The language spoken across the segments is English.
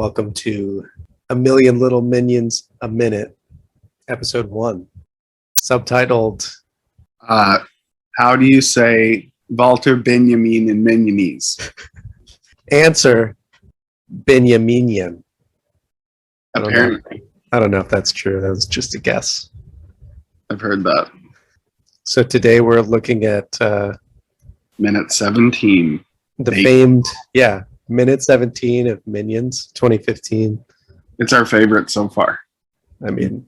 Welcome to A Million Little Minions a Minute, Episode 1, subtitled How do you say Walter Benjamin in Minionese? Answer, Benjaminion. Apparently. I don't know if that's true. That was just a guess. I've heard that. So today we're looking at Minute 17. the famed, minute 17 of Minions, 2015. It's our favorite so far. I mean,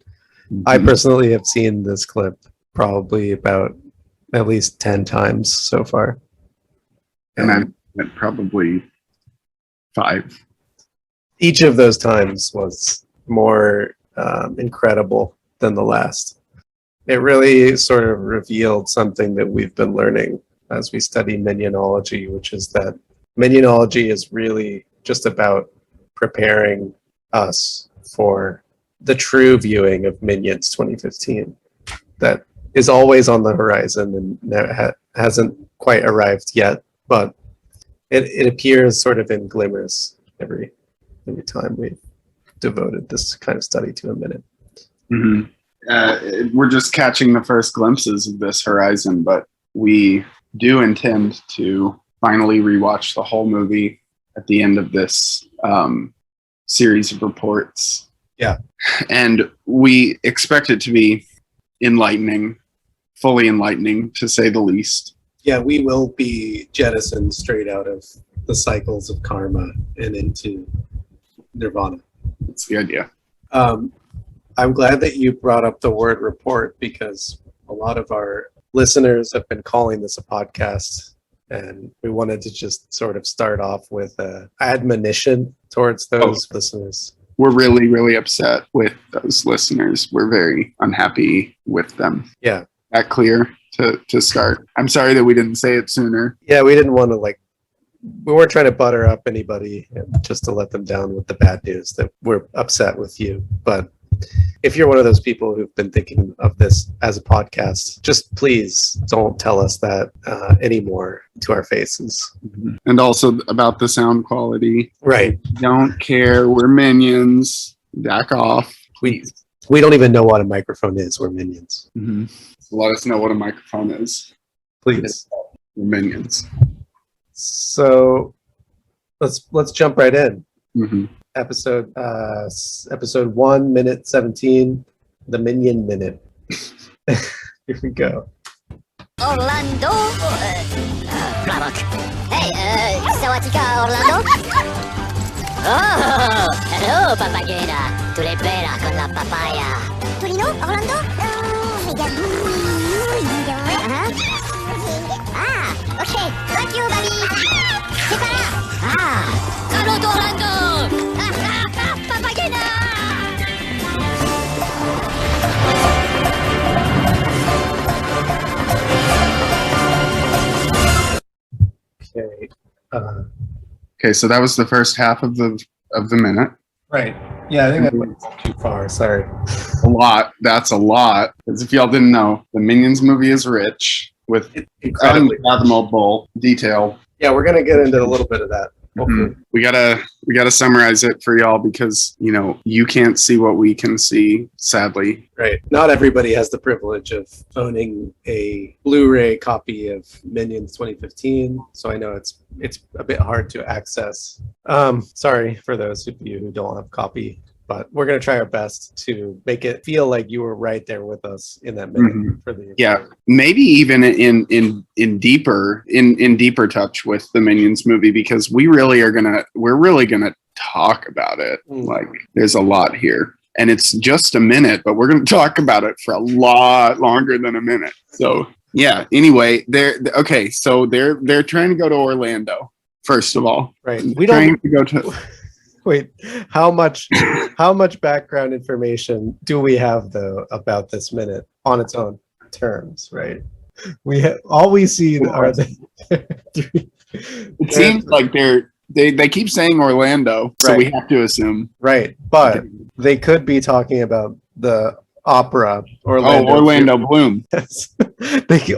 I personally have seen this clip probably about at least 10 times so far. And I've met probably 5. Each of those times was more incredible than the last. It really sort of revealed something that we've been learning as we study minionology, which is that minionology is really just about preparing us for the true viewing of Minions 2015 that is always on the horizon and hasn't quite arrived yet, but it appears sort of in glimmers every time we've devoted this kind of study to a minute. Mm-hmm. We're just catching the first glimpses of this horizon, but we do intend to finally rewatch the whole movie at the end of this series of reports. Yeah. And we expect it to be enlightening, fully enlightening, to say the least. Yeah, we will be jettisoned straight out of the cycles of karma and into nirvana. That's the idea. I'm glad that you brought up the word report, because a lot of our listeners have been calling this a podcast, and we wanted to just sort of start off with an admonition towards those listeners. We're really, really upset with those listeners. We're very unhappy with them. Yeah. That clear to start. I'm sorry that we didn't say it sooner. Yeah, we didn't want to we weren't trying to butter up anybody and just to let them down with the bad news that we're upset with you. But if you're one of those people who've been thinking of this as a podcast, just please don't tell us that anymore to our faces. And also about the sound quality. Right. Don't care. We're minions. Back off. We don't even know what a microphone is. We're minions. Mm-hmm. So let us know what a microphone is. Please. We're minions. So let's jump right in. Mm-hmm. Episode 1, minute 17, the Minion Minute. Here we go. Orlando, Clark. Hey, sawatika, Orlando. Oh, hello, papagena. Tu le bella con la papaya. Torino, Orlando? Okay. Thank you, baby. C'est pas là. Salut, Orlando. Papagena. Okay. Okay, so that was the first half of the minute. Right. Yeah, I think that went too far. Sorry. A lot. That's a lot. Because if y'all didn't know, the Minions movie is rich with unfathomable detail. Yeah, we're gonna get into a little bit of that. Mm-hmm. We gotta summarize it for y'all, because you can't see what we can see, sadly. Right. Not everybody has the privilege of owning a Blu-ray copy of Minions 2015, so I know it's a bit hard to access. Sorry for those of you who don't have a copy, but we're gonna try our best to make it feel like you were right there with us in that minute. For the maybe even in deeper touch with the Minions movie, because we're really gonna talk about it. Like, there's a lot here, and it's just a minute, but we're gonna talk about it for a lot longer than a minute. So yeah. Anyway, they're trying to go to Orlando. First of all, right? Wait, how much background information do we have though about this minute on its own terms, right? All we see are the it seems like they keep saying Orlando, so we have to assume. Right, but they could be talking about the opera Orlando Bloom.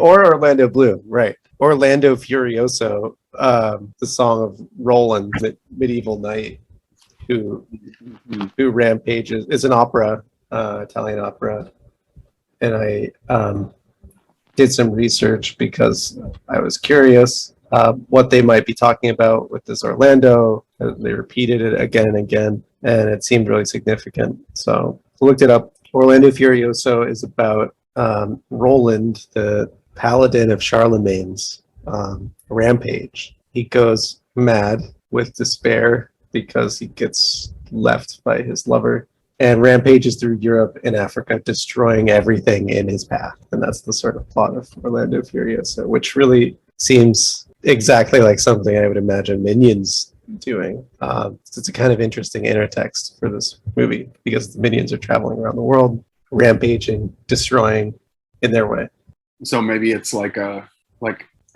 Or Orlando Bloom, right? Orlando Furioso, the song of Roland, the medieval knight. who rampages. It's an opera, Italian opera, and I did some research because I was curious what they might be talking about with this Orlando. They repeated it again and again, and it seemed really significant. So I looked it up. Orlando Furioso is about Roland, the paladin of Charlemagne's rampage. He goes mad with despair because he gets left by his lover and rampages through Europe and Africa, destroying everything in his path. And that's the sort of plot of Orlando Furioso, which really seems exactly like something I would imagine Minions doing. It's a kind of interesting intertext for this movie because the Minions are traveling around the world, rampaging, destroying in their way. So maybe it's like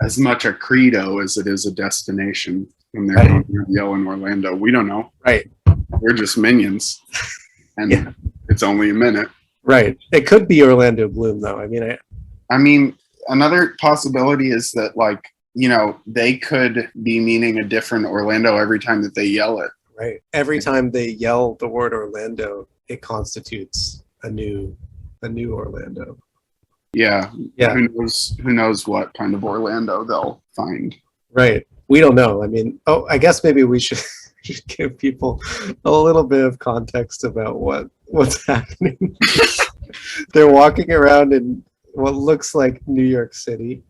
as much a credo as it is a destination when they're Right. yelling Orlando. We don't know. Right. We're just minions. And Yeah. it's only a minute. Right. It could be Orlando Bloom, though. I mean, another possibility is that, like, you know, they could be meaning a different Orlando every time that they yell it. Right. Every time they yell the word Orlando, it constitutes a new Orlando. Yeah. Yeah. Who knows what kind of Orlando they'll find. Right. We don't know. I guess maybe we should give people a little bit of context about what's happening. They're walking around in what looks like New York City.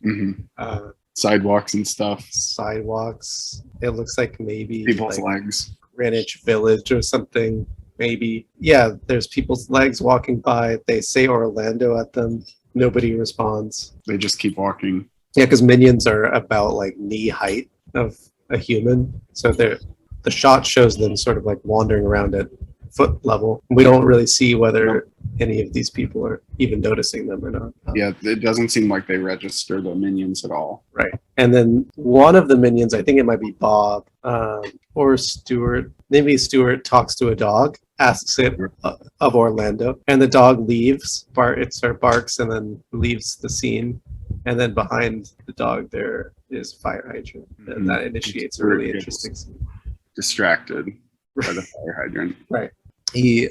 Mm-hmm. Sidewalks and stuff. Sidewalks. It looks like maybe People's like legs. Greenwich Village or something. Maybe. Yeah, there's people's legs walking by. They say Orlando at them. Nobody responds. They just keep walking. Yeah, because minions are about like knee height of a human. So the shot shows them sort of like wandering around at foot level. We don't really see whether any of these people are even noticing them or not. Yeah, it doesn't seem like they register the minions at all. Right. And then one of the minions, I think it might be Bob or Stuart. Maybe Stuart talks to a dog, asks it of Orlando, and the dog leaves. It sort of barks and then leaves the scene. And then behind the dog there is a fire hydrant, and that initiates a really interesting scene. Distracted by the fire hydrant. Right. He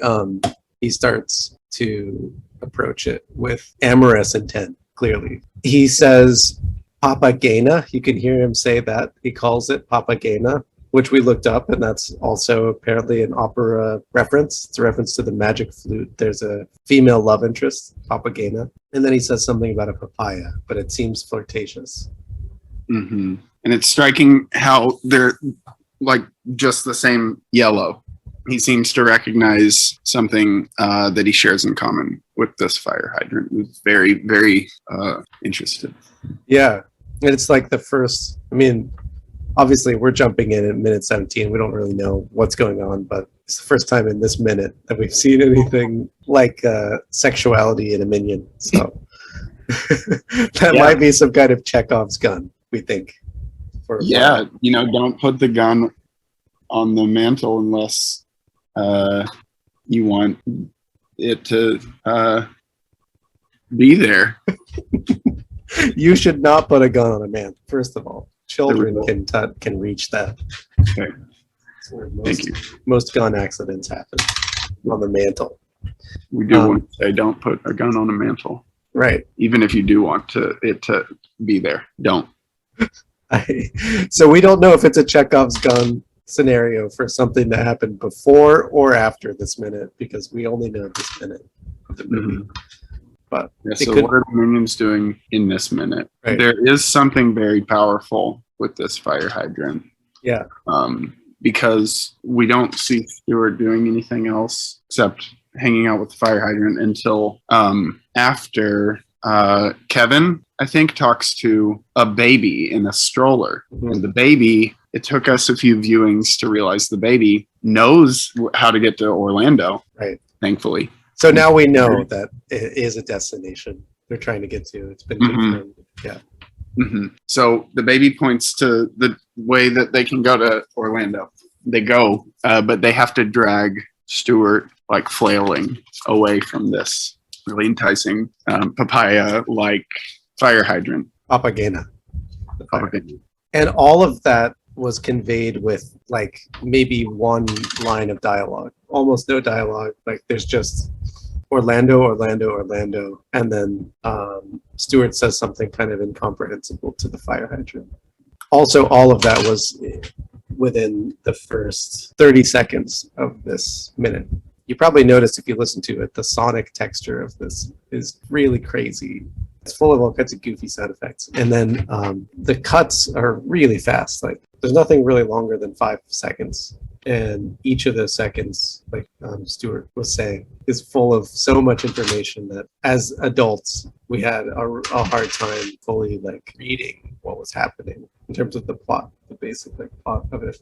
starts to approach it with amorous intent, clearly. He says Papagena. You can hear him say that. He calls it Papagena, which we looked up, and that's also apparently an opera reference. It's a reference to the magic flute. There's a female love interest, Papagena. And then he says something about a papaya, but it seems flirtatious. Mm-hmm. And it's striking how they're like just the same yellow. He seems to recognize something that he shares in common with this fire hydrant. He's very, very interested. Yeah. And it's like the first, obviously we're jumping in at minute 17. We don't really know what's going on, but it's the first time in this minute that we've seen anything like sexuality in a minion. So that might be some kind of Chekhov's gun, we think. Don't put the gun on the mantle unless you want it to be there. You should not put a gun on a man, first of all. Children can reach that. Okay. Thank you. Most gun accidents happen on the mantle. We do want to say don't put a gun on a mantle. Right. Even if you do want it to be there, don't. So we don't know if it's a Chekhov's gun scenario for something that happened before or after this minute, because we only know this minute of the movie. Mm-hmm. But so what are the minions doing in this minute? Right. There is something very powerful with this fire hydrant. Yeah. Because we don't see Stuart doing anything else except hanging out with the fire hydrant until after Kevin, I think, talks to a baby in a stroller. Mm-hmm. And the baby, it took us a few viewings to realize the baby knows how to get to Orlando. Right. Thankfully. So now we know that it is a destination they're trying to get to. It's been confirmed. Yeah. Mm-hmm. So the baby points to the way that they can go to Orlando. They go, but they have to drag Stuart, like flailing away from this really enticing papaya-like fire hydrant. Papagena. Papagena. And all of that was conveyed with like maybe one line of dialogue, almost no dialogue. Like there's just Orlando, Orlando, Orlando, and then Stuart says something kind of incomprehensible to the fire hydrant. Also, all of that was within the first 30 seconds of this minute. You probably noticed if you listen to it, the sonic texture of this is really crazy. It's full of all kinds of goofy sound effects. And then the cuts are really fast. Like there's nothing really longer than 5 seconds. And each of those seconds, like Stuart was saying, is full of so much information that as adults, we had a hard time fully like reading what was happening in terms of the plot, the basic like plot of it.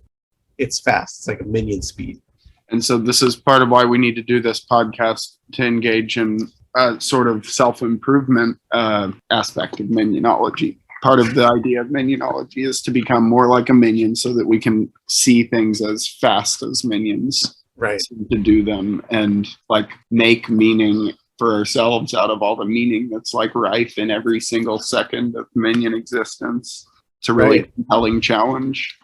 It's fast. It's like a minion speed. And so this is part of why we need to do this podcast, to engage in sort of self-improvement aspect of minionology. Part of the idea of minionology is to become more like a minion so that we can see things as fast as minions. Right. To do them and like make meaning for ourselves out of all the meaning that's like rife in every single second of minion existence. It's a really compelling challenge.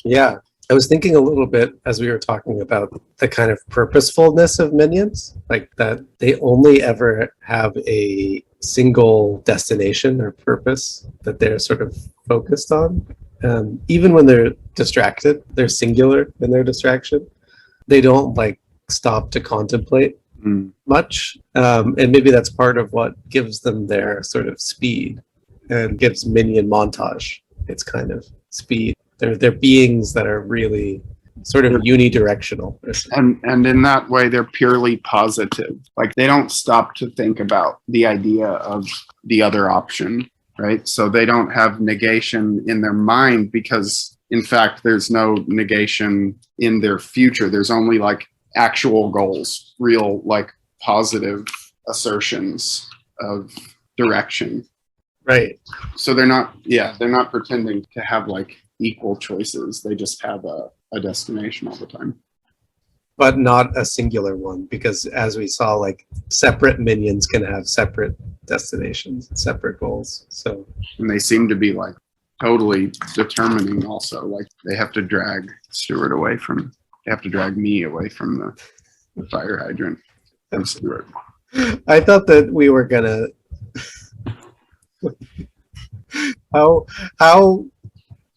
Yeah. I was thinking a little bit as we were talking about the kind of purposefulness of minions, like that they only ever have a single destination or purpose that they're sort of focused on. Even when they're distracted, they're singular in their distraction. They don't like stop to contemplate much. And maybe that's part of what gives them their sort of speed and gives minion montage its kind of speed. They're beings that are really sort of unidirectional. And in that way, they're purely positive. Like they don't stop to think about the idea of the other option, right? So they don't have negation in their mind because, in fact, there's no negation in their future. There's only like actual goals, real like positive assertions of direction. Right. So they're not pretending to have like equal choices. They just have a destination all the time. But not a singular one, because as we saw, like separate minions can have separate destinations, separate goals. So and they seem to be like totally determining also. Like they have to drag Stuart away from they have to drag me away from the fire hydrant and Stuart. I thought that we were gonna how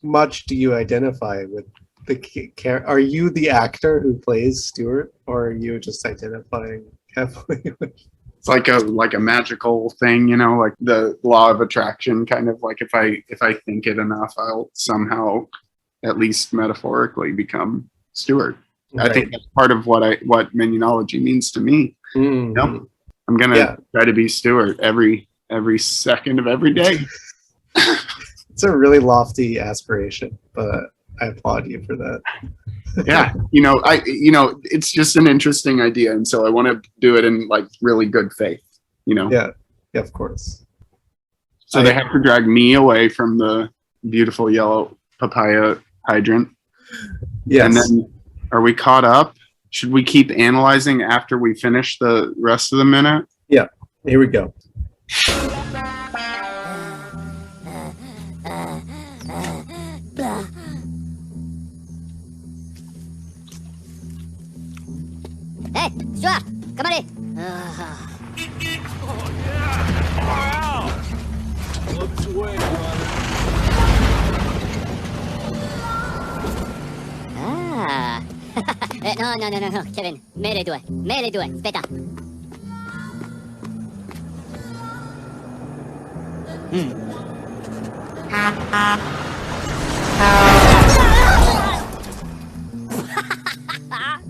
much do you identify with the character? Are you the actor who plays Stuart, or are you just identifying heavily with? It's like a magical thing, you know, like the law of attraction, kind of like if I think it enough, I'll somehow, at least metaphorically, become Stuart. Right. I think that's part of what minionology means to me. Mm-hmm. Yep. I'm gonna try to be Stuart every second of every day. It's a really lofty aspiration, but I applaud you for that. Yeah, it's just an interesting idea, and so I want to do it in like really good faith, Yeah, of course. So they have to drag me away from the beautiful yellow papaya hydrant. Yes. And then, are we caught up? Should we keep analyzing after we finish the rest of the minute? Yeah. Here we go. Hey, Stuart, come on in. Looks away, brother. Ah. No, Kevin. Mets les doigts. Aspetta.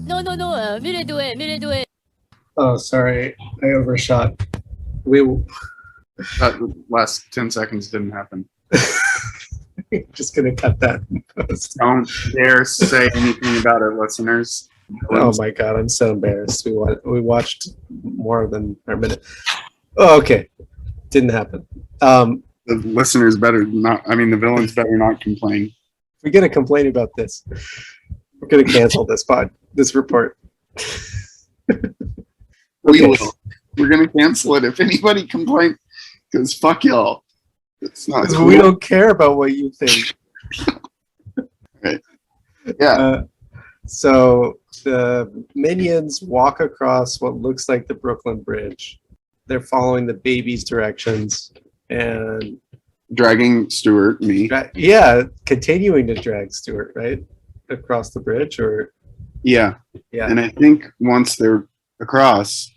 No, mets les doigts. Oh, sorry, I overshot. That last 10 seconds didn't happen. Just gonna cut that. Don't dare say anything about it, listeners. Oh my god, I'm so embarrassed. We watched more than our minute. Oh, okay, didn't happen. The listeners better not. I mean, the villains better not complain. If we're gonna complain about this, we're gonna cancel this report. We will. We're gonna cancel it if anybody complains, because fuck y'all. It's not. Cool. We don't care about what you think. Yeah. So the minions walk across what looks like the Brooklyn Bridge. They're following the baby's directions and Dragging Stuart, me. continuing to drag Stuart, right? Across the bridge or Yeah. yeah. And I think once they're across,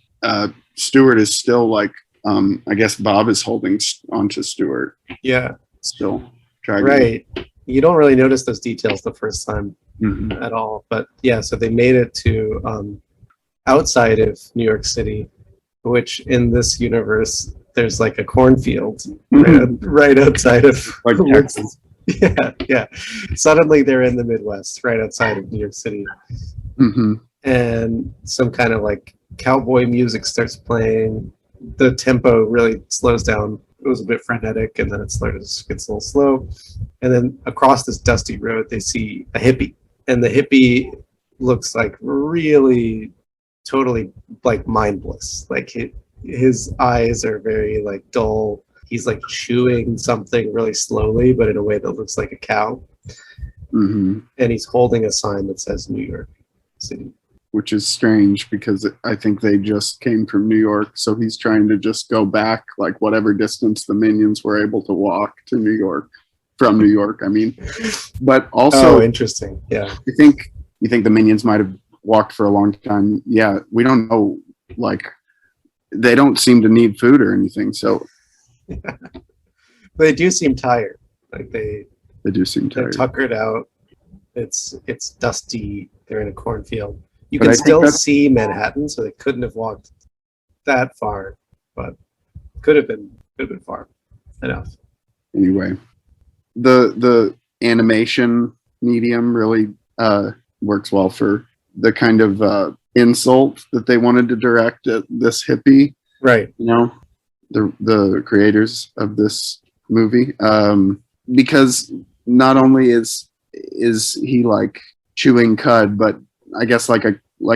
Stuart is still like, I guess Bob is holding onto Stuart. Yeah. Still dragging. Right. You don't really notice those details the first time Mhm. at all. But yeah, so they made it to outside of New York City, which in this universe, there's like a cornfield right outside of Like Texas. Yeah. Suddenly they're in the Midwest, right outside of New York City. Mhm. And some kind of like cowboy music starts playing. The tempo really slows down. It was a bit frenetic, and then it gets a little slow. And then across this dusty road, they see a hippie, and the hippie looks like really, totally like mindless. Like his eyes are very like dull. He's like chewing something really slowly, but in a way that looks like a cow. Mhm. And he's holding a sign that says New York City. Which is strange because I think they just came from New York. So he's trying to just go back like whatever distance the minions were able to walk to New York from New York. I mean, but also, Interesting. Yeah. you think the minions might have walked for a long time. Yeah. We don't know. Like they don't seem to need food or anything. So They do seem tired. Like they do seem they're tired. tuckered out. It's dusty. They're in a cornfield. You But can I think still that's- see Manhattan, so they couldn't have walked that far, but could have been far enough. Anyway, the animation medium really works well for the kind of insult that they wanted to direct at this hippie. Right. You know, the creators of this movie, because not only is he like chewing cud, but I guess like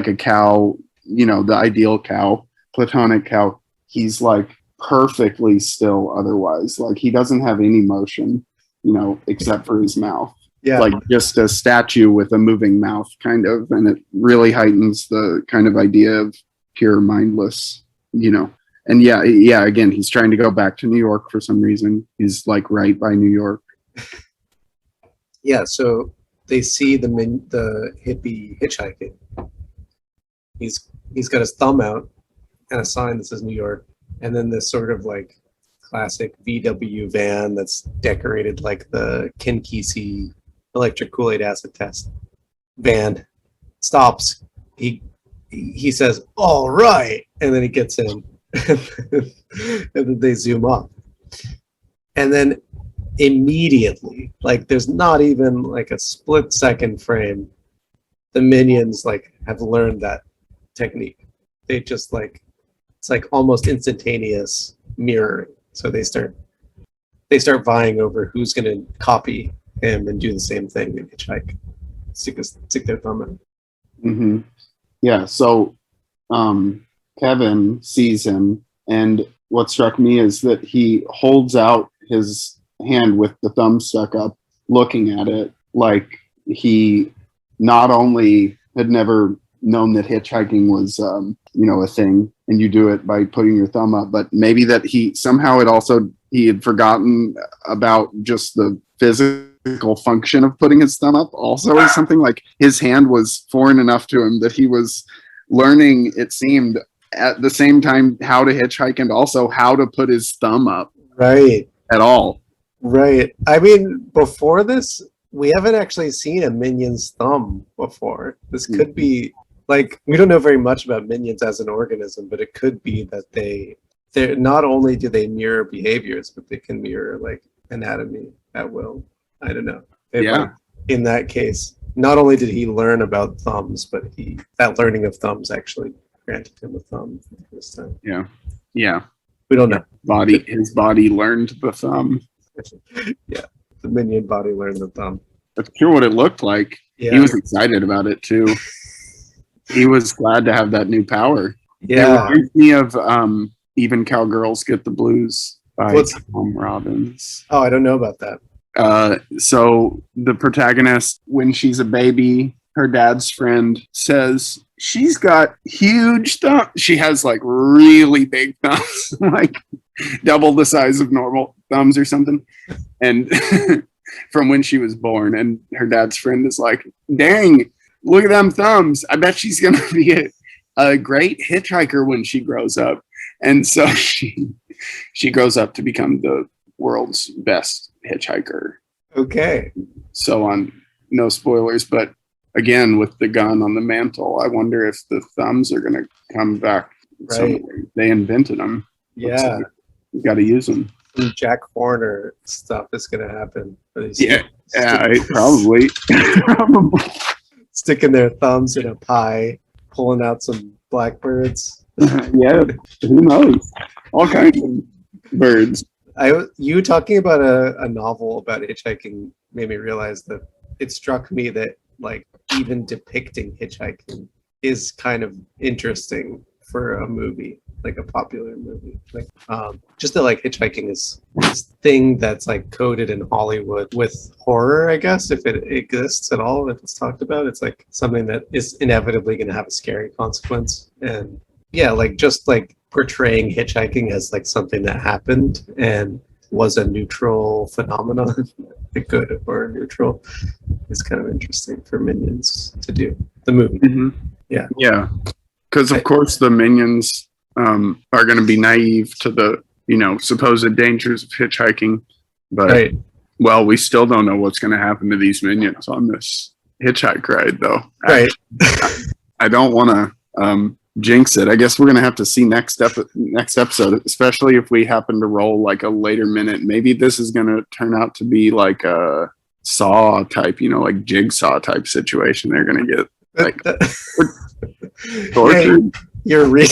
a cow, you know, the ideal cow, platonic cow. He's like perfectly still otherwise. Like he doesn't have any motion, you know, except for his mouth. Yeah. Like just a statue with a moving mouth kind of, and it really heightens the kind of idea of pure mindless, you know. And yeah, again, he's trying to go back to New York for some reason. He's like right by New York. Yeah. So they see the hippie hitchhiking. He's got his thumb out and a sign that says New York, and then this sort of like classic VW van that's decorated like the Kinkisi electric Kool-Aid acid test van stops. He says, "All right," and then he gets in, and then they zoom up, and then immediately, like there's not even like a split second frame, the minions like have learned that technique. They just like, it's like almost instantaneous mirroring. So they start vying over who's going to copy him and do the same thing and hitchhike, stick their thumb in. Mm-hmm. Yeah. So Kevin sees him, and what struck me is that he holds out his hand with the thumb stuck up, looking at it like he not only had never known that hitchhiking was, you know, a thing, and you do it by putting your thumb up, but maybe that he had forgotten about just the physical function of putting his thumb up. Also, is something like his hand was foreign enough to him that he was learning, it seemed, at the same time how to hitchhike and also how to put his thumb up. Right. At all. Right. I mean, before this, we haven't actually seen a minion's thumb before. This could be like, we don't know very much about minions as an organism, but it could be that they're not only do they mirror behaviors, but they can mirror like anatomy at will. I don't know. Like, in that case, not only did he learn about thumbs, but that learning of thumbs actually granted him a thumb for the first time. Yeah. We don't know. His body learned the thumb. Yeah. The minion body learned the thumb. That's sure what it looked like. Yeah. He was excited about it too. He was glad to have that new power. Yeah. It reminds me of Even Cowgirls Get the Blues by Tom Robbins. Oh, I don't know about that. So the protagonist, when she's a baby, her dad's friend says she's got huge thumbs. She has like really big thumbs, like double the size of normal thumbs or something. And from when she was born, and her dad's friend is like, dang, look at them thumbs. I bet she's going to be a great hitchhiker when she grows up. And so she grows up to become the world's best hitchhiker. Okay. So on, no spoilers, but again, with the gun on the mantle, I wonder if the thumbs are going to come back. Right. They invented them. Yeah. Like you got to use them. Some Jack Horner stuff is going to happen. Yeah, probably. Probably. Sticking their thumbs in a pie, pulling out some blackbirds. Yeah, who knows? All kinds of birds. You talking about a novel about hitchhiking made me realize that it struck me that like even depicting hitchhiking is kind of interesting for a movie, like a popular movie. Like just that like hitchhiking is this thing that's like coded in Hollywood with horror, I guess, if it exists at all, if it's talked about. It's like something that is inevitably going to have a scary consequence. And yeah, like just like portraying hitchhiking as like something that happened and was a neutral phenomenon, a good or neutral, is kind of interesting for Minions to do. The movie. Mm-hmm. Yeah. Because of course the minions are going to be naive to the supposed dangers of hitchhiking, but Right. well, we still don't know what's going to happen to these minions on this hitchhike ride, though. Right. I don't want to jinx it. I guess we're going to have to see next episode, especially if we happen to roll like a later minute. Maybe this is going to turn out to be like a Saw type, like Jigsaw type situation. They're going to get like tortured. Yeah, you're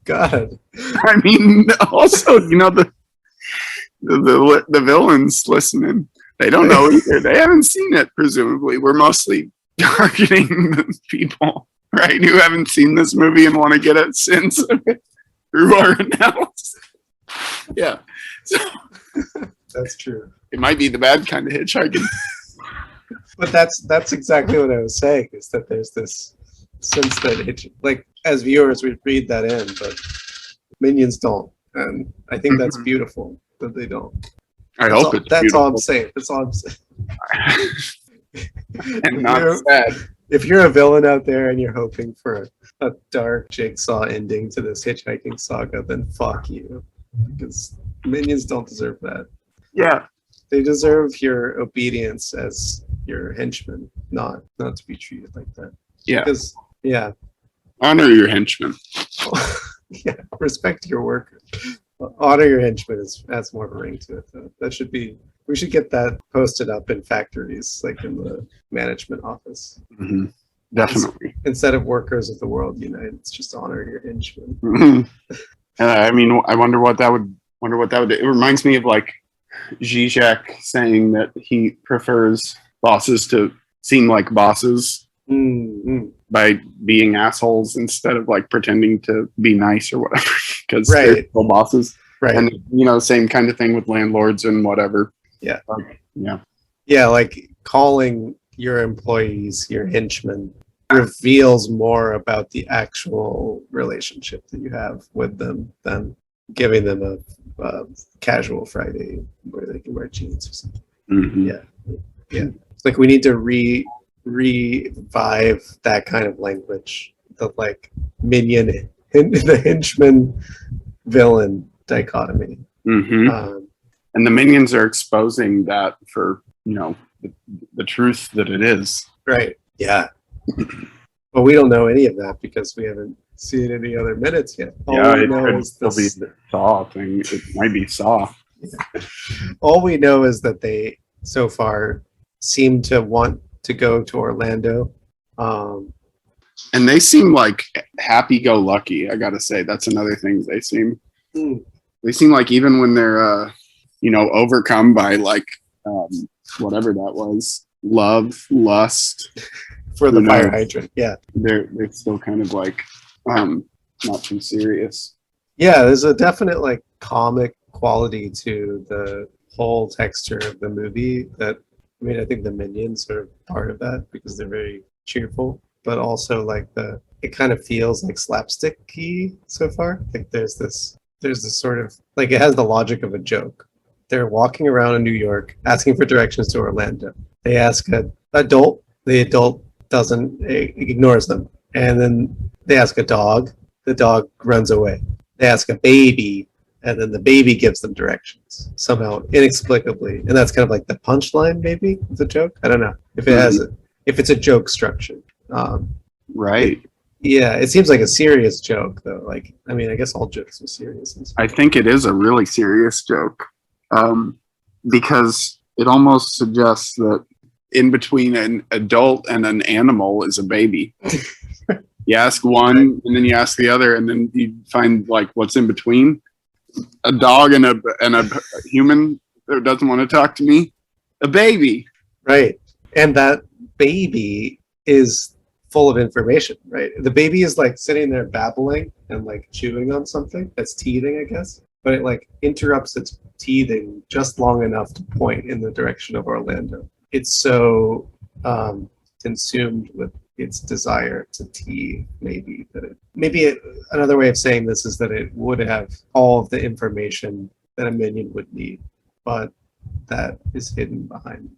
God. I mean, also, the villains listening, they don't know either. They haven't seen it, presumably. We're mostly targeting the people, right, who haven't seen this movie and want to get a sense of it through our analysis. Yeah. So, that's true. It might be the bad kind of hitchhiking. But that's exactly what I was saying, is that there's this sense that like as viewers we read that in, but minions don't, and I think that's beautiful that they don't. That's all I'm saying. That's all I'm saying. And not sad. If you're a villain out there and you're hoping for a dark Jigsaw ending to this hitchhiking saga, then fuck you, because minions don't deserve that. Yeah, they deserve your obedience as your henchmen, not to be treated like that. Yeah. Because honor your henchmen. Yeah, respect your workers. Honor your henchmen adds more of a ring to it, though. We should get that posted up in factories, like in the management office. Mm-hmm. Definitely. Instead of workers of the world unite, it's just honor your henchmen. Mm-hmm. I mean, I wonder what that would do. It reminds me of like Zizek saying that he prefers bosses to seem like bosses by being assholes instead of like pretending to be nice or whatever, because they're still bosses. Right. And same kind of thing with landlords and whatever. Yeah. Yeah, like calling your employees your henchmen reveals more about the actual relationship that you have with them than giving them a casual Friday where they can wear jeans or something. Mm-hmm. Yeah. It's like we need to revive that kind of language, the like minion, the henchman villain dichotomy. Mm-hmm. And the minions are exposing that for the truth that it is. Right. Yeah. But we don't know any of that because we haven't seen any other minutes yet. It could still be the Saw thing. It might be Saw. All we know is that they so far seem to want to go to Orlando. And they seem like happy-go-lucky, I gotta say. That's another thing they seem. They seem like even when they're, overcome by like whatever that was, love, lust. For the fire hydrant, yeah. They're still kind of like not too serious. Yeah, there's a definite like comic quality to the whole texture of the movie that, I mean, I think the minions are part of that because they're very cheerful, but also like it kind of feels like slapsticky so far. Like there's this sort of, like it has the logic of a joke. They're walking around in New York asking for directions to Orlando. They ask an adult, the adult ignores them. And then they ask a dog, the dog runs away. They ask a baby, and then the baby gives them directions somehow inexplicably. And that's kind of like the punchline, maybe, of the joke. I don't know if it's a joke structure. Right. Yeah, it seems like a serious joke, though. Like, I mean, I guess all jokes are serious. I think it is a really serious joke, because it almost suggests that in between an adult and an animal is a baby. You ask one, and then you ask the other, and then you find like what's in between. A dog and a human that doesn't want to talk to me. A baby. Right. And that baby is full of information, right? The baby is like sitting there babbling and like chewing on something that's teething, I guess. But it like interrupts its teething just long enough to point in the direction of Orlando. It's so consumed with its desire to teethe, maybe another way of saying this is that it would have all of the information that a minion would need, but that is hidden behind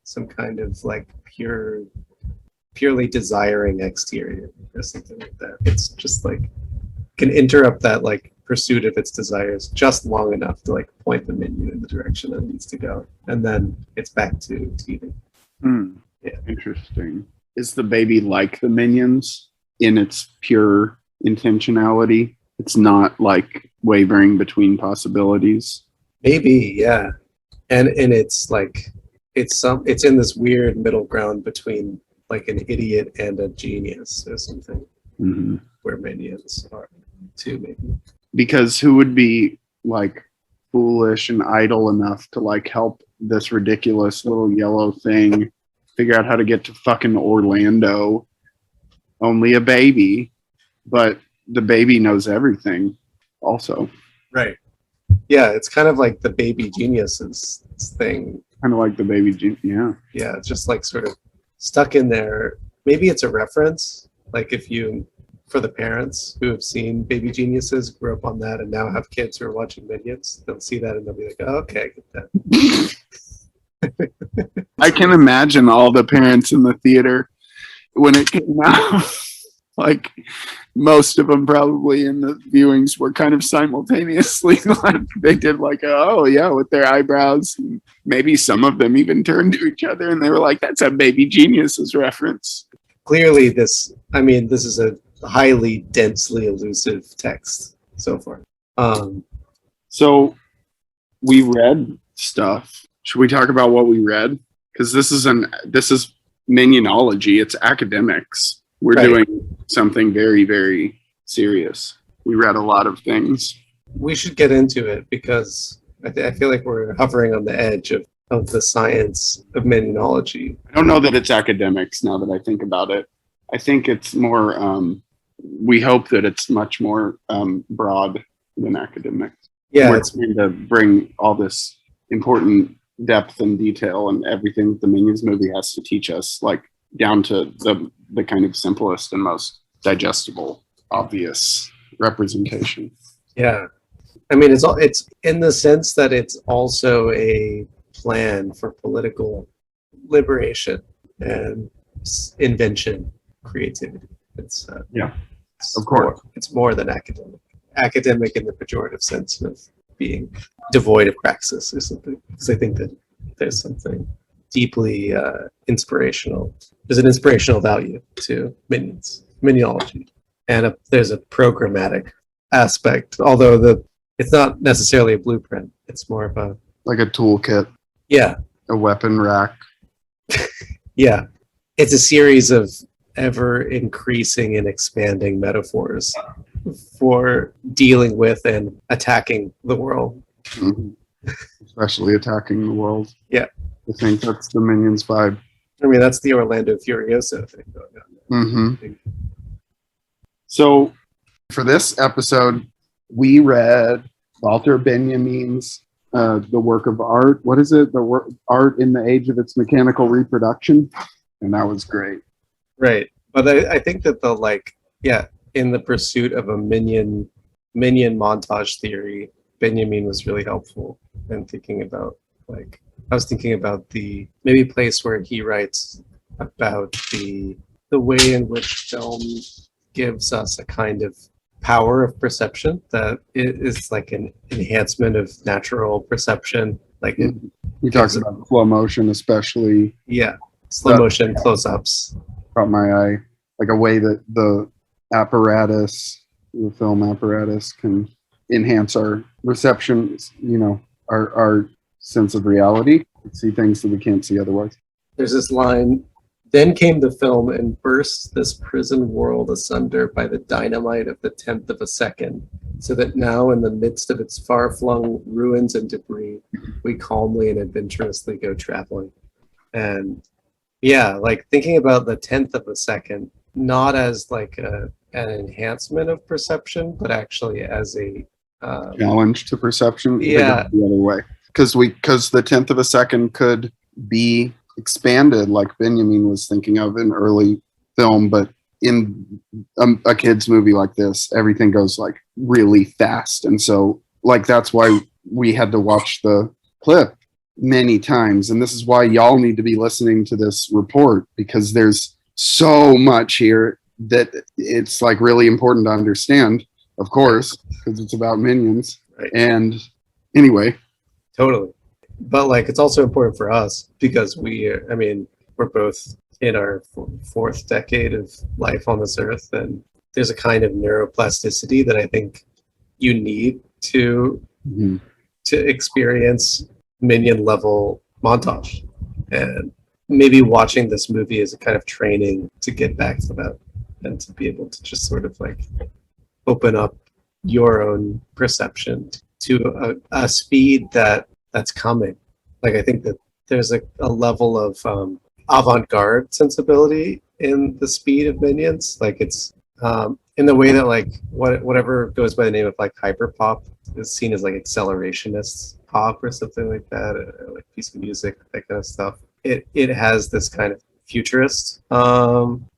some kind of like purely desiring exterior or something like that. It's just like can interrupt that like pursuit of its desires just long enough to like point the minion in the direction that it needs to go, and then it's back to teething. Yeah. Interesting. Is the baby like the minions in its pure intentionality? It's not like wavering between possibilities. Maybe, yeah. And it's like it's in this weird middle ground between like an idiot and a genius or something. Mm-hmm. Where minions are too, maybe. Because who would be like foolish and idle enough to like help this ridiculous little yellow thing figure out how to get to fucking Orlando? Only a baby, but the baby knows everything also. Right. Yeah, it's kind of like the baby geniuses thing. Kind of like the baby yeah. Yeah, it's just like sort of stuck in there. Maybe it's a reference, like if you, for the parents who have seen Baby Geniuses, grew up on that, and now have kids who are watching Minions, they'll see that and they'll be like, oh, okay, I get that. I can imagine all the parents in the theater when it came out. Like most of them probably in the viewings were kind of simultaneously like they did like, oh yeah, with their eyebrows. Maybe some of them even turned to each other and they were like, that's a Baby Geniuses reference. Clearly this is a highly densely elusive text so far. So we read stuff. Should we talk about what we read? Because this is minionology. It's academics. We're right. doing something very, very serious. We read a lot of things. We should get into it because I feel like we're hovering on the edge of the science of minionology. I don't know that it's academics now that I think about it. I think it's more, we hope that it's much more broad than academics. Yeah, we're trying to bring all this important depth and detail and everything the Minions movie has to teach us, like down to the kind of simplest and most digestible, obvious representation. Yeah, I mean it's in the sense that it's also a plan for political liberation and invention, creativity. It's of course. It's more than academic in the pejorative sense of being devoid of praxis or something. Because I think that there's something deeply inspirational. There's an inspirational value to minionology, and there's a programmatic aspect. Although it's not necessarily a blueprint. It's more of a like a toolkit. Yeah. A weapon rack. Yeah. It's a series of ever increasing and expanding metaphors for dealing with and attacking the world. Mm-hmm. Especially attacking the world. Yeah. I think that's the Minions vibe. I mean, that's the Orlando Furioso thing going on. Mm-hmm. So for this episode, we read Walter Benjamin's the work of art. What is it? The work art in the age of its mechanical reproduction, and that was great. Right. But I think that the like, yeah, in the pursuit of a minion montage theory, Benjamin was really helpful in thinking about, like, I was thinking about the maybe place where he writes about the way in which film gives us a kind of power of perception that is like an enhancement of natural perception. Like it, He talks about slow motion, especially. yeah, slow motion close-ups. Caught my eye, like a way that the apparatus, the film apparatus, can enhance our reception. You know, our sense of reality. We see things that we can't see otherwise. There's this line, then came the film and burst this prison world asunder by the dynamite of the 10th of a second, so that now in the midst of its far-flung ruins and debris, we calmly and adventurously go traveling. And yeah, like thinking about the 10th of a second, not as like an enhancement of perception, but actually as a challenge to perception. Yeah, the other way, because the 10th of a second could be expanded, like Benjamin was thinking of in early film, but in a kid's movie like this, everything goes like really fast, and so like that's why we had to watch the clip many times, and this is why y'all need to be listening to this report, because there's so much here that it's like really important to understand, of course, because it's about minions. Right. And anyway, totally. But like it's also important for us because we're both in our fourth decade of life on this earth, and there's a kind of neuroplasticity that I think you need to experience minion level montage. And maybe watching this movie is a kind of training to get back to that and to be able to just sort of like open up your own perception to a speed that's coming. Like I think that there's a level of avant-garde sensibility in the speed of minions. Like it's in the way that like whatever goes by the name of like hyperpop is seen as like accelerationist pop or something like that, or like piece of music, that kind of stuff. It has this kind of futurist tone,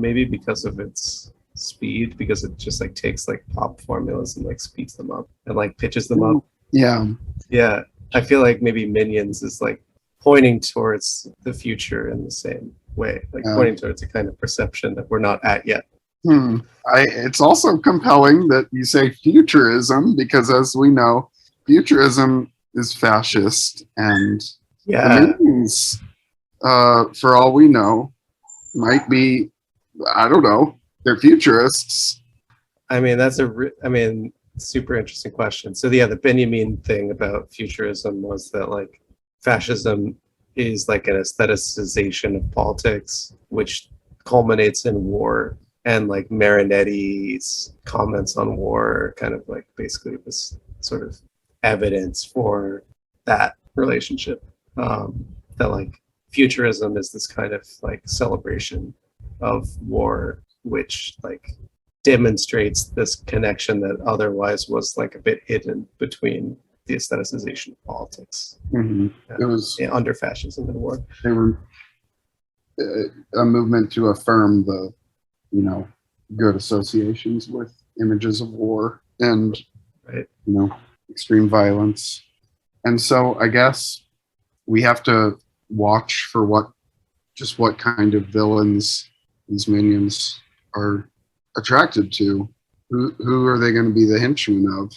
maybe because of its speed, because it just like takes like pop formulas and like speeds them up and like pitches them up. Yeah, I feel like maybe Minions is like pointing towards the future in the same way, like pointing towards a kind of perception that we're not at yet. It's also compelling that you say futurism, because as we know, futurism is fascist, and the Minions, for all we know, might be, I don't know, they're futurists. I mean, that's super interesting question. So yeah, the Benjamin thing about futurism was that like fascism is like an aestheticization of politics, which culminates in war. And like Marinetti's comments on war kind of like basically was sort of evidence for that relationship. That like futurism is this kind of like celebration of war, which like demonstrates this connection that otherwise was like a bit hidden between the aestheticization of politics. It was under fascism and war. They were a movement to affirm the, good associations with images of war and, extreme violence. And so I guess we have to watch for what kind of villains these minions are attracted to. Who are they going to be the henchmen of?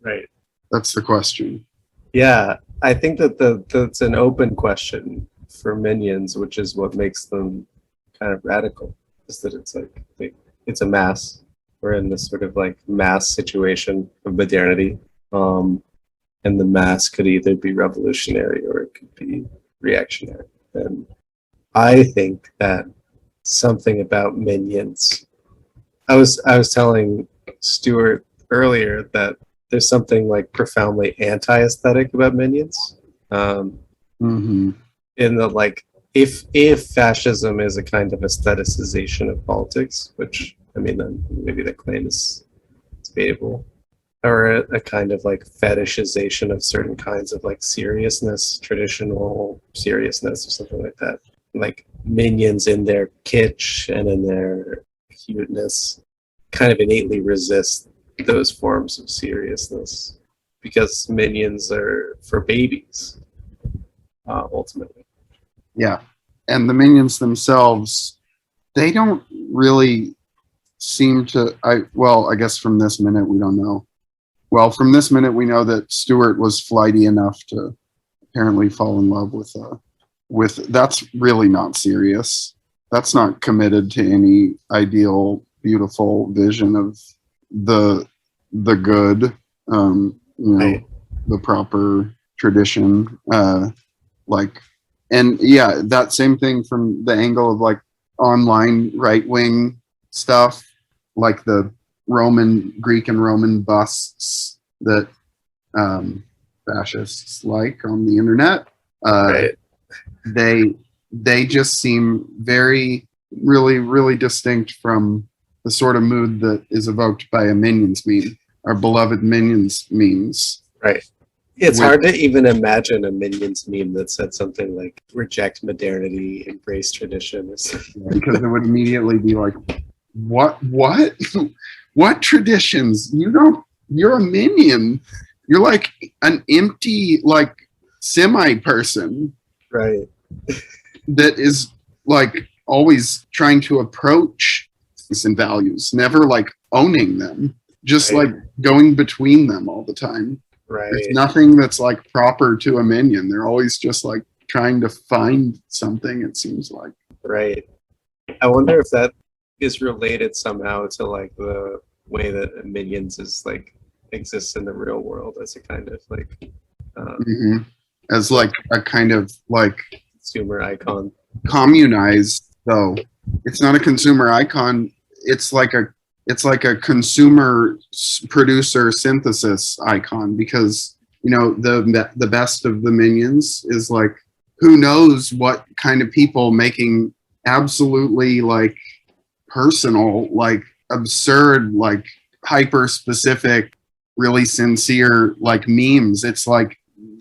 Right. That's the question. Yeah, I think that that's an open question for minions, which is what makes them kind of radical. Is that it's like it's a mass. We're in this sort of like mass situation of modernity, and the mass could either be revolutionary or it could be reactionary. And I think that something about minions. I was telling Stuart earlier that there's something like profoundly anti-aesthetic about minions. In the like, if fascism is a kind of aestheticization of politics, which I mean, then maybe the claim is debatable. or a kind of like fetishization of certain kinds of like seriousness, traditional seriousness or something like that. Like minions in their kitsch and in their cuteness kind of innately resist those forms of seriousness because minions are for babies, ultimately. Yeah. And the minions themselves, they don't really seem to, I guess from this minute we don't know. Well, from this minute we know that Stuart was flighty enough to apparently fall in love with that's really not serious. That's not committed to any ideal, beautiful vision of the good, Right. the proper tradition, and yeah, that same thing from the angle of like online right wing stuff, like the Greek and Roman busts that fascists like on the internet. Right. They just seem really distinct from the sort of mood that is evoked by a Minions meme, our beloved Minions memes. Right. It's hard to even imagine a Minions meme that said something like reject modernity, embrace tradition or something. Because it would immediately be like, what what traditions? You're a minion. You're like an empty, like semi person. Right. That is like always trying to approach and values, never like owning them, just Right. like going between them all the time. Right. There's nothing that's like proper to a minion. They're always just like trying to find something, it seems like. Right. I wonder if that is related somehow to like the way that Minions is like exists in the real world as a kind of like As like a kind of like consumer icon. communized, though. It's not a consumer icon. It's like a consumer producer synthesis icon, because the best of the minions is like, who knows what kind of people making absolutely like personal, like absurd, like hyper specific, really sincere like memes. It's like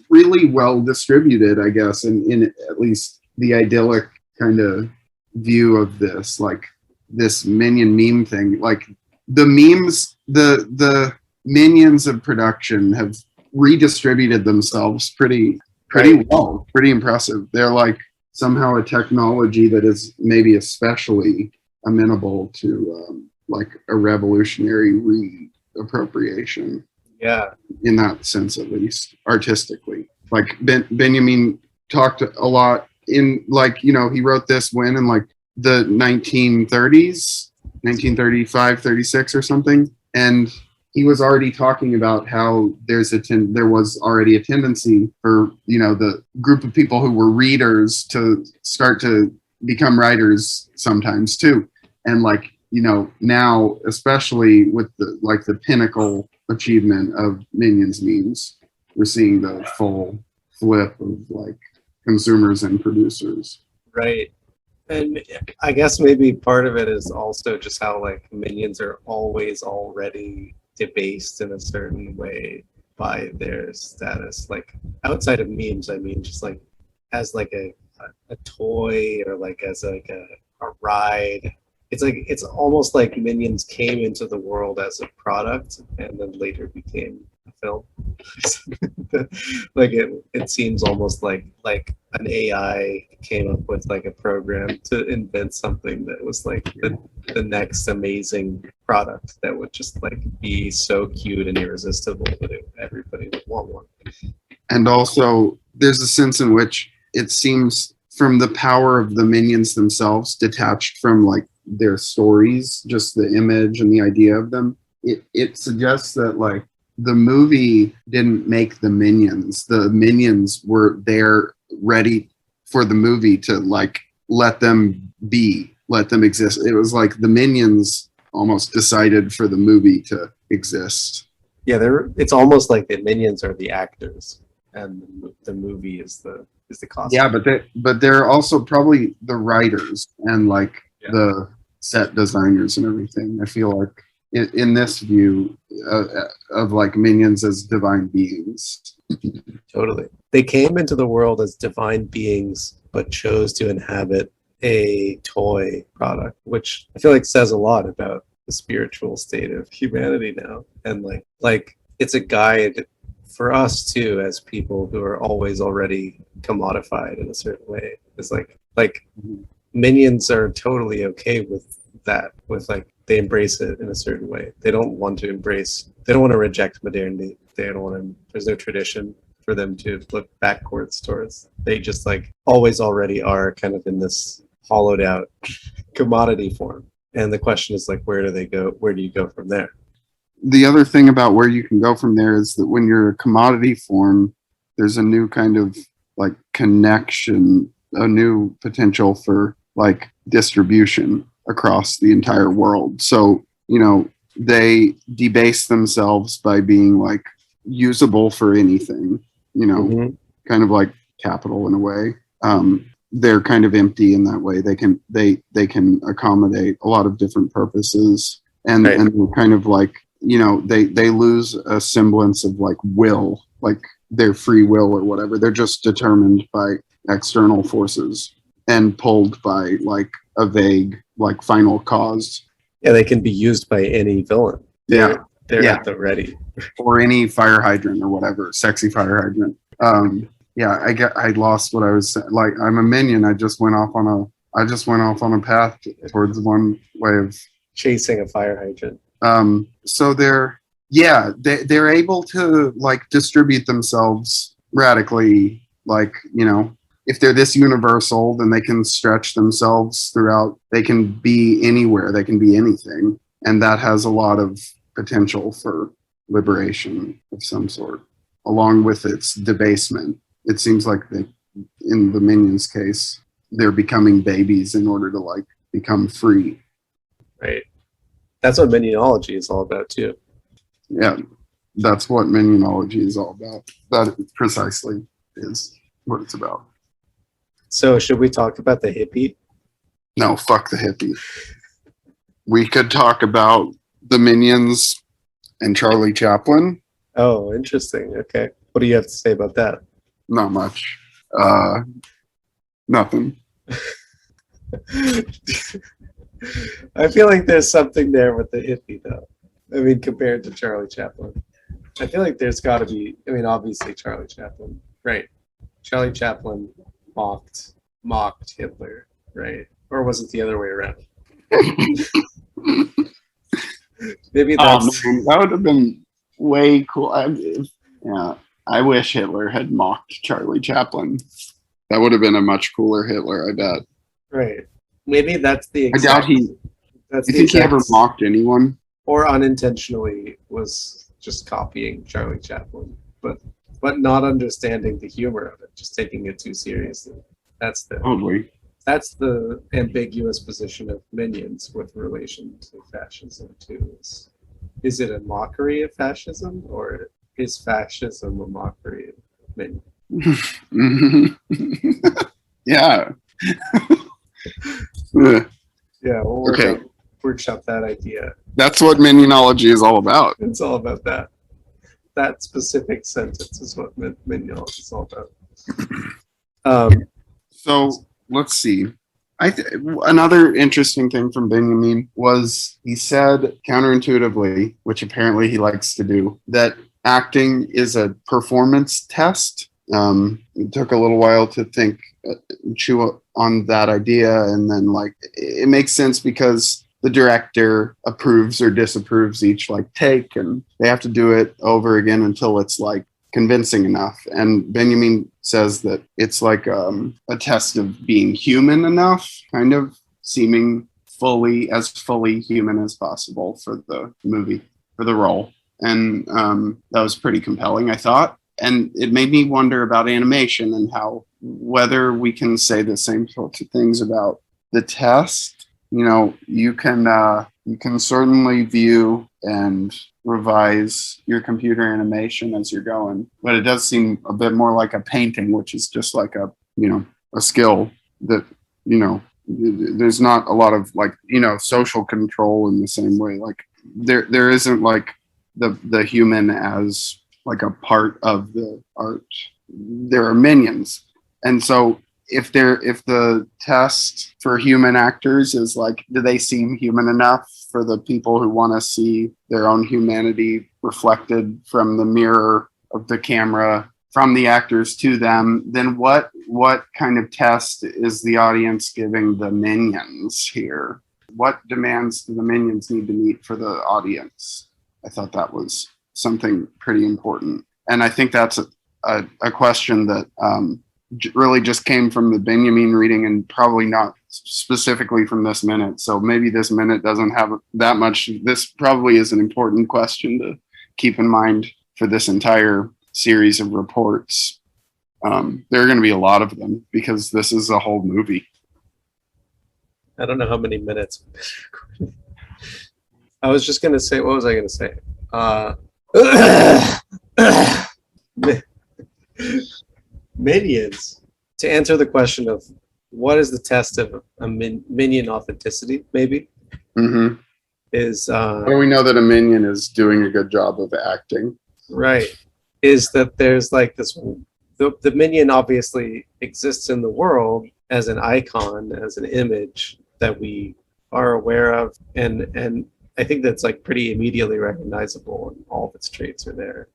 really well distributed, I guess, in at least the idyllic kind of view of this, like this minion meme thing. Like the memes, the minions of production have redistributed themselves pretty Right. well, pretty impressive. They're like somehow a technology that is maybe especially amenable to like a revolutionary reappropriation. Yeah. In that sense, at least artistically. Like Benjamin talked a lot in like, he wrote this when in like the 1930s, 1935, 36 or something. And he was already talking about how there was already a tendency for, the group of people who were readers to start to become writers sometimes too. And like, now, especially with the pinnacle achievement of Minions memes, we're seeing the full flip of like consumers and producers. Right. And I guess maybe part of it is also just how like Minions are always already debased in a certain way by their status. Like outside of memes, I mean, just like as like a toy or like as like a ride. It's almost like Minions came into the world as a product and then later became a film. Like it seems almost like an AI came up with like a program to invent something that was like the next amazing product that would just like be so cute and irresistible that everybody would want one. And also, there's a sense in which it seems from the power of the minions themselves, detached from like their stories, just the image and the idea of them, it suggests that like the movie didn't make the minions. The minions were there ready for the movie to like let them exist. It was like the minions almost decided for the movie to exist. Yeah, it's almost like the Minions are the actors and the movie is the costume. Yeah, but they're also probably the writers and like the set designers and everything. I feel like in this view of like minions as divine beings. Totally. They came into the world as divine beings, but chose to inhabit a toy product, which I feel like says a lot about the spiritual state of humanity now. And like it's a guide for us too, as people who are always already commodified in a certain way. It's like minions are totally okay with that, with like they embrace it in a certain way. They don't want to reject modernity. They don't want to, there's no tradition for them to look backwards towards. They just like always already are kind of in this hollowed out commodity form. And the question is like, where do they go? Where do you go from there? The other thing about where you can go from there is that when you're a commodity form, there's a new kind of like connection, a new potential for like distribution across the entire world. So, you know, they debase themselves by being like usable for anything, you know, kind of like capital in a way. They're kind of empty in that way. They can accommodate a lot of different purposes, and Right. and they're kind of like, you know, they lose a semblance of like will, like their free will or whatever. They're just determined by external forces and pulled by like a vague like final cause. Yeah, they can be used by any villain. Yeah. They're Yeah. at the ready. Or any fire hydrant or whatever, sexy fire hydrant. Yeah, I lost what I was like. I'm a minion. I just went off on a path towards one way of Chasing a fire hydrant. so they're able to like distribute themselves radically. Like, you know, if they're this universal, then they can stretch themselves throughout. They can be anywhere. They can be anything, and that has a lot of potential for liberation of some sort, along with its debasement. It seems like in the minions case, they're becoming babies in order to like become free. Right. That's what minionology is all about too. Yeah, that's what minionology is all about. That precisely is what it's about. So should we talk about the hippie? No, fuck the hippie. We could talk about the minions and Charlie Chaplin. Oh, interesting. Okay. What do you have to say about that? Not much. Nothing. I feel like there's something there with the hippie though. I mean, compared to Charlie Chaplin. I feel like there's got to be, I mean, obviously Charlie Chaplin, right? Charlie Chaplin mocked Hitler, right? Or was it the other way around? Maybe that's... Man, that would have been way cool. I wish Hitler had mocked Charlie Chaplin. That would have been a much cooler Hitler, I bet. Right. Maybe that's the I doubt he. That's You think he ever mocked anyone? Or unintentionally was just copying Charlie Chaplin, but not understanding the humor of it, just taking it too seriously. That's the ambiguous position of minions with relation to fascism too. Is it a mockery of fascism, or is fascism a mockery of minions? Yeah. Yeah, we'll workshop that idea. That's what minionology is all about. It's all about that. That specific sentence is what minionology is all about. So let's see. Another interesting thing from Benjamin was he said counterintuitively, which apparently he likes to do, that acting is a performance test. It took a little while to think, chew on that idea, and then like it makes sense because the director approves or disapproves each like take, and they have to do it over again until it's like convincing enough. And Benjamin says that it's like a test of being human enough, kind of seeming fully human as possible for the movie, for the role. And that was pretty compelling, I thought. And it made me wonder about animation and how, whether we can say the same sorts of things about the test. You know, you can certainly view and revise your computer animation as you're going, but it does seem a bit more like a painting, which is just like a skill that, you know, there's not a lot of like, you know, social control in the same way. Like there isn't like the human as like a part of the art. There are minions, and so if the test for human actors is like, do they seem human enough for the people who want to see their own humanity reflected from the mirror of the camera from the actors to them, then what kind of test is the audience giving the minions here? What demands do the minions need to meet for the audience? I thought that was something pretty important. And I think that's a question that really just came from the Benjamin reading and probably not specifically from this minute. So maybe this minute doesn't have that much. This probably is an important question to keep in mind for this entire series of reports. There are going to be a lot of them because this is a whole movie. I don't know how many minutes. I was just going to say, what was I going to say? Minions. To answer the question of what is the test of a minion authenticity, maybe, is... Well, we know that a minion is doing a good job of acting. Right. Is that there's like this... The minion obviously exists in the world as an icon, as an image that we are aware of, and I think that's like pretty immediately recognizable, and all of its traits are there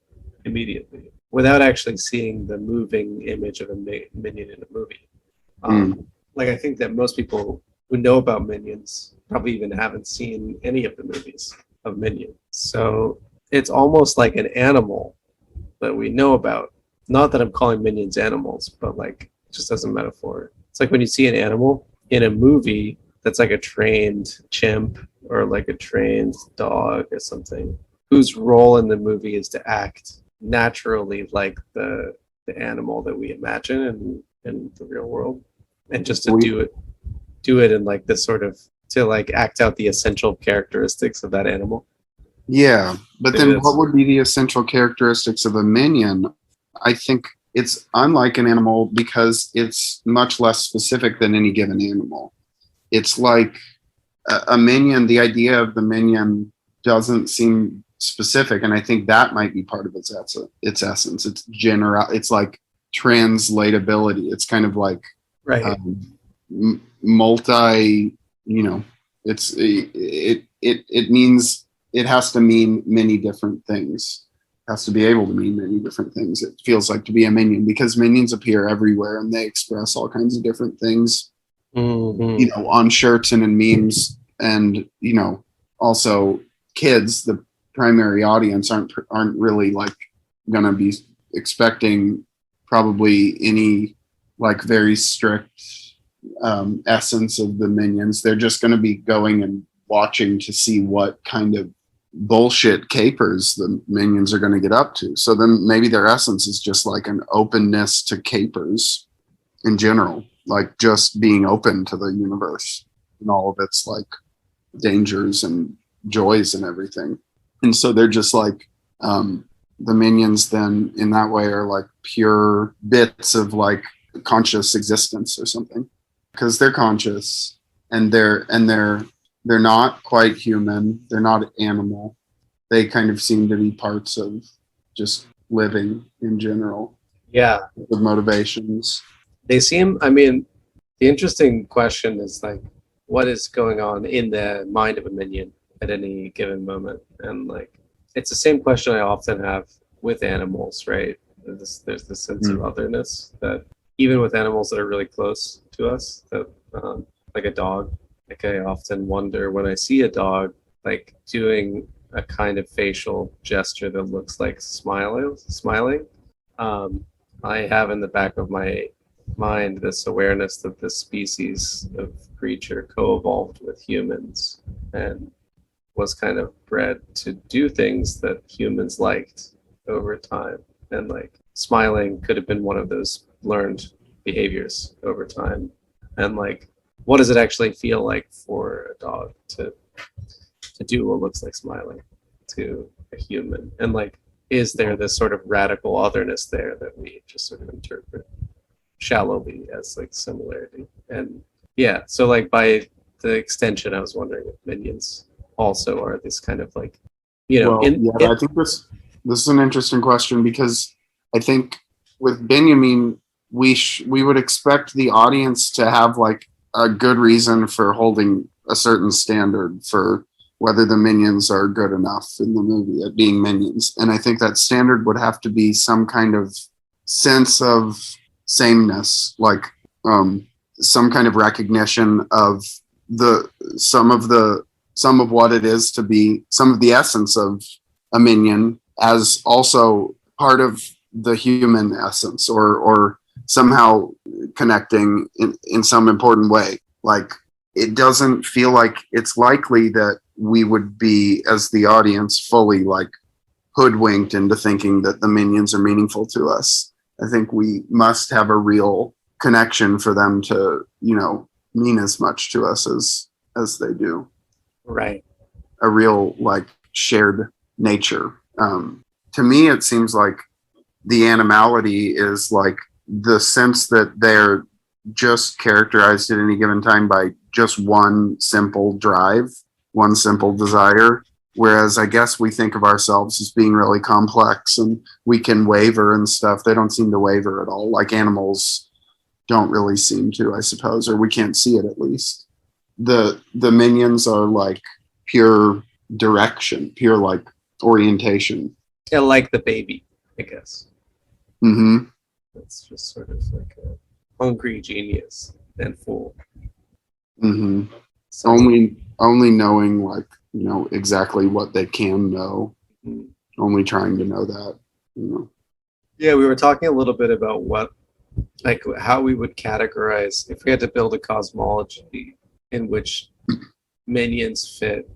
immediately without actually seeing the moving image of a minion in a movie. Like I think that most people who know about minions probably even haven't seen any of the movies of Minion. So it's almost like an animal that we know about. Not that I'm calling minions animals, but like just as a metaphor. It's like when you see an animal in a movie that's like a trained chimp or like a trained dog or something, whose role in the movie is to act naturally like the animal that we imagine in the real world, and just to do it in like this sort of, to like act out the essential characteristics of that animal. Yeah, but then what would be the essential characteristics of a minion? I think it's unlike an animal because it's much less specific than any given animal. It's like a minion, the idea of the minion doesn't seem specific, and I think that might be part of its essence. It's general. It's like translatability. It's kind of like multi. You know, it means it has to mean many different things. Has to be able to mean many different things. It feels like to be a minion because minions appear everywhere and they express all kinds of different things, you know, on shirts and in memes, and you know, also kids, the primary audience, aren't really like gonna be expecting probably any like very strict essence of the minions. They're just gonna be going and watching to see what kind of bullshit capers the minions are going to get up to. So then maybe their essence is just like an openness to capers in general, like just being open to the universe and all of its like dangers and joys and everything. And so they're just like the minions then in that way are like pure bits of like conscious existence or something, because they're conscious and they're not quite human. They're not animal. They kind of seem to be parts of just living in general. Yeah. With motivations. They seem, I mean, the interesting question is like, what is going on in the mind of a minion at any given moment? And like, it's the same question I often have with animals, right? There's this sense of otherness that even with animals that are really close to us, that like a dog, like I often wonder when I see a dog like doing a kind of facial gesture that looks like smiling. I have in the back of my mind this awareness that this species of creature co-evolved with humans and was kind of bred to do things that humans liked over time. And like smiling could have been one of those learned behaviors over time. And like, what does it actually feel like for a dog to do what looks like smiling to a human? And like, is there this sort of radical otherness there that we just sort of interpret shallowly as like similarity? And yeah, so like by the extension, I was wondering if minions also are this kind of like, I think this is an interesting question, because I think with Benjamin, we would expect the audience to have like a good reason for holding a certain standard for whether the minions are good enough in the movie at being minions. And I think that standard would have to be some kind of sense of sameness, like some kind of recognition of some of what it is to be some of the essence of a minion as also part of the human essence, or somehow connecting in some important way. Like, it doesn't feel like it's likely that we would be, as the audience, fully like hoodwinked into thinking that the minions are meaningful to us. I think we must have a real connection for them to, mean as much to us as they do. Right. A real like shared nature. To me, it seems like the animality is like the sense that they're just characterized at any given time by just one simple drive, one simple desire. Whereas I guess we think of ourselves as being really complex and we can waver and stuff. They don't seem to waver at all. Like animals don't really seem to, I suppose, or we can't see it at least. The minions are like pure direction, pure like orientation. Yeah, like the baby, I guess. Mm-hmm. It's just sort of like a hungry genius and fool. Mm-hmm. So, only knowing like, exactly what they can know. Mhm. Only trying to know that. Yeah, we were talking a little bit about how we would categorize if we had to build a cosmology in which minions fit,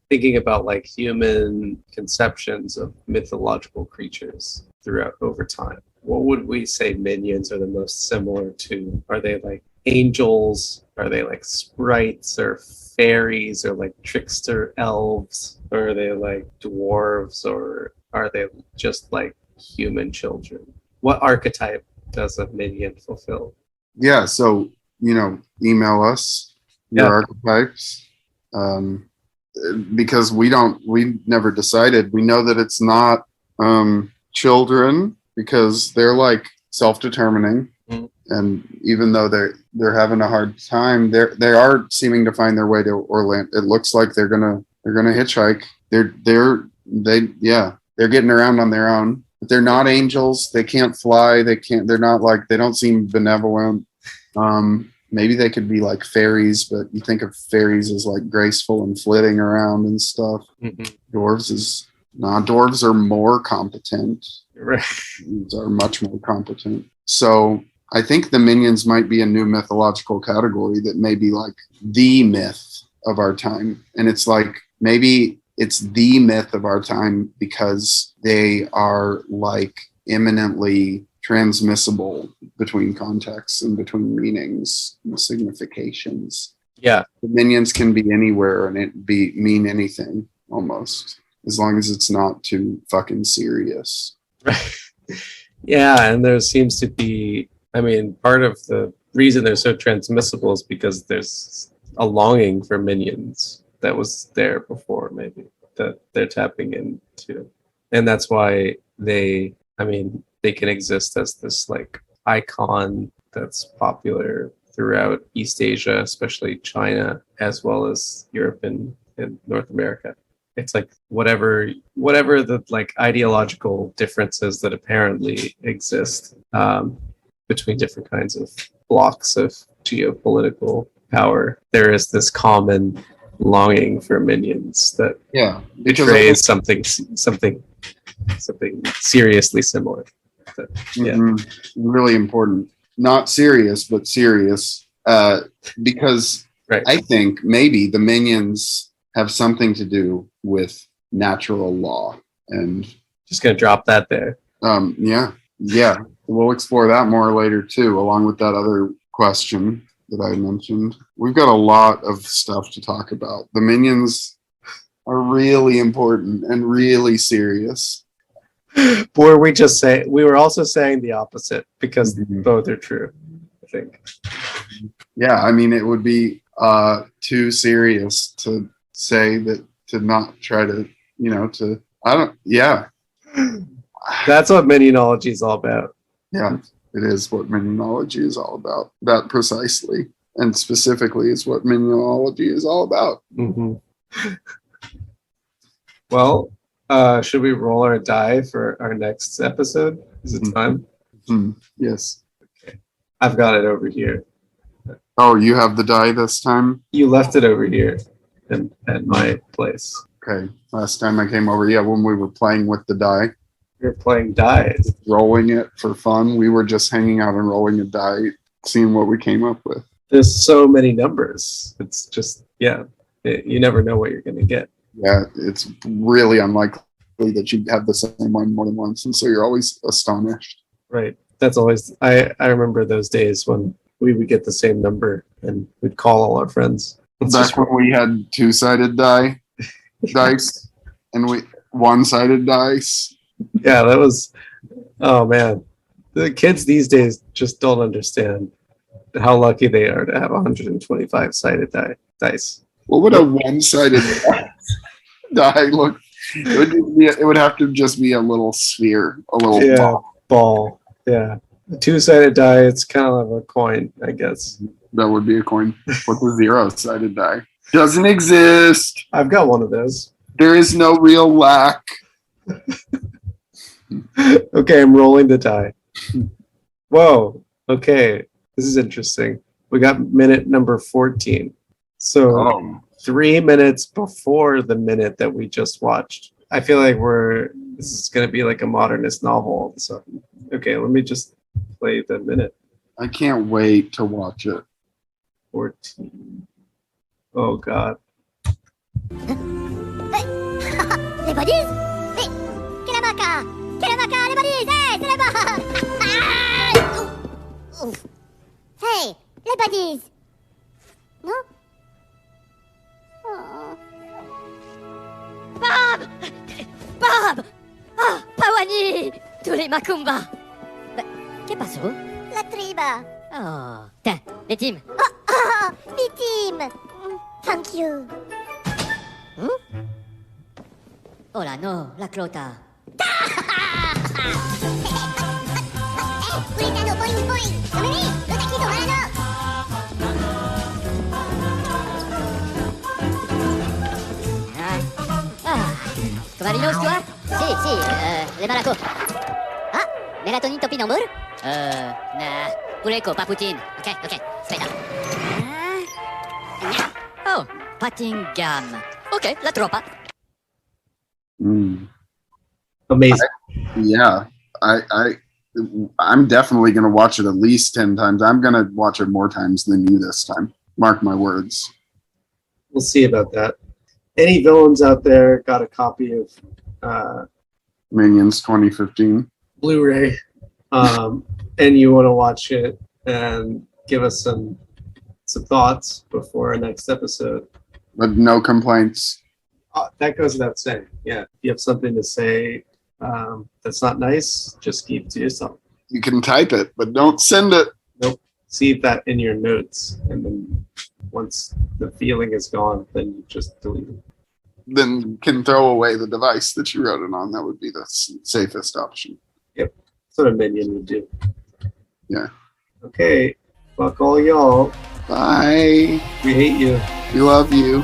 thinking about like human conceptions of mythological creatures throughout over time. What would we say minions are the most similar to? Are they like angels? Are they like sprites or fairies or like trickster elves? Or are they like dwarves, or are they just like human children? What archetype does a minion fulfill? Yeah, so email us your archetypes, because we never decided. We know that it's not children, because they're like self-determining. Mm-hmm. And even though they're having a hard time, they are seeming to find their way to Orlando. It looks like they're gonna hitchhike. They're getting around on their own. But they're not angels. They can't fly. They don't seem benevolent. Maybe they could be like fairies, but you think of fairies as like graceful and flitting around and stuff. Mm-hmm. Dwarves are more competent. Right. Dwarves are much more competent. So I think the minions might be a new mythological category that may be like the myth of our time. And it's like, maybe it's the myth of our time because they are like eminently transmissible between contexts and between meanings and significations. Yeah. The minions can be anywhere and mean anything almost, as long as it's not too fucking serious. Right. Yeah, and there seems to be, part of the reason they're so transmissible is because there's a longing for minions that was there before, maybe, that they're tapping into. And that's why they can exist as this like icon that's popular throughout East Asia, especially China, as well as Europe and North America. It's like whatever the like ideological differences that apparently exist between different kinds of blocks of geopolitical power, there is this common longing for minions that betrays something seriously similar. Really important. Not serious, but serious. Because right. I think maybe the minions have something to do with natural law. And just gonna drop that there. Yeah. We'll explore that more later too, along with that other question that I mentioned. We've got a lot of stuff to talk about. The minions are really important and really serious. Or we were also saying the opposite, because both are true, I think. Yeah, it would be too serious to say that not try to, to, I don't, yeah. That's what minionology is all about. Yeah, it is what minionology is all about. That precisely. And specifically is what minionology is all about. Mm-hmm. Well, should we roll our die for our next episode? Is it time? Yes. Okay. I've got it over here. Oh, you have the die this time? You left it over here at my place. Okay. Last time I came over, when we were playing with the die. You're playing dice. Rolling it for fun. We were just hanging out and rolling a die, seeing what we came up with. There's so many numbers. It's just, you never know what you're going to get. Yeah, it's really unlikely that you have the same one more than once. And so you're always astonished. Right. That's always, I remember those days when we would get the same number and we'd call all our friends. Back when we had two-sided dice, and one-sided dice. Yeah, that was, oh man. The kids these days just don't understand how lucky they are to have 125-sided dice. What would a one-sided die look? It would have to just be a little sphere, a little ball. Yeah. A two-sided die, it's kind of a coin, I guess. That would be a coin. What's a zero-sided die? Doesn't exist. I've got one of those. There is no real lack. Okay, I'm rolling the die. Whoa. Okay. This is interesting. We got minute number 14. So 3 minutes before the minute that we just watched. I feel like this is going to be like a modernist novel all of a sudden. Okay, let me just play the minute. I can't wait to watch it. 14. Oh, God. Les bodies? Hey, Kelamaka! Kelamaka, les bodies! Hey, c'est là-bas! Hey, les bodies! Non? Oh. Bob! Bob! Ah, Pawani! Tous les Macumba! Che passo? La triba! Oh, tiens, les teams! Oh, les teams! Thank you! Oh là, no, la clota! Puritano, boing, boing! Domini, lo taquito, marano! Tovarino, stuart? Si, le malaco. Ah, melatonin topinambur? Nah, pureko, pas poutine. Ok, aspetta. Oh, patingam. Ok, la troppa. Amazing. I'm definitely going to watch it at least 10 times. I'm going to watch it more times than you this time. Mark my words. We'll see about that. Any villains out there got a copy of Minions 2015 Blu-ray, and you want to watch it and give us some thoughts before our next episode? But no complaints. That goes without saying. Yeah, if you have something to say that's not nice, just keep it to yourself. You can type it, but don't send it. Nope. Save that in your notes, and then once the feeling is gone, then you just delete it. Then you can throw away the device that you wrote it on. That would be the safest option. Yep. That's what a minion would do. Yeah. Okay. Fuck all y'all. Bye. We hate you. We love you.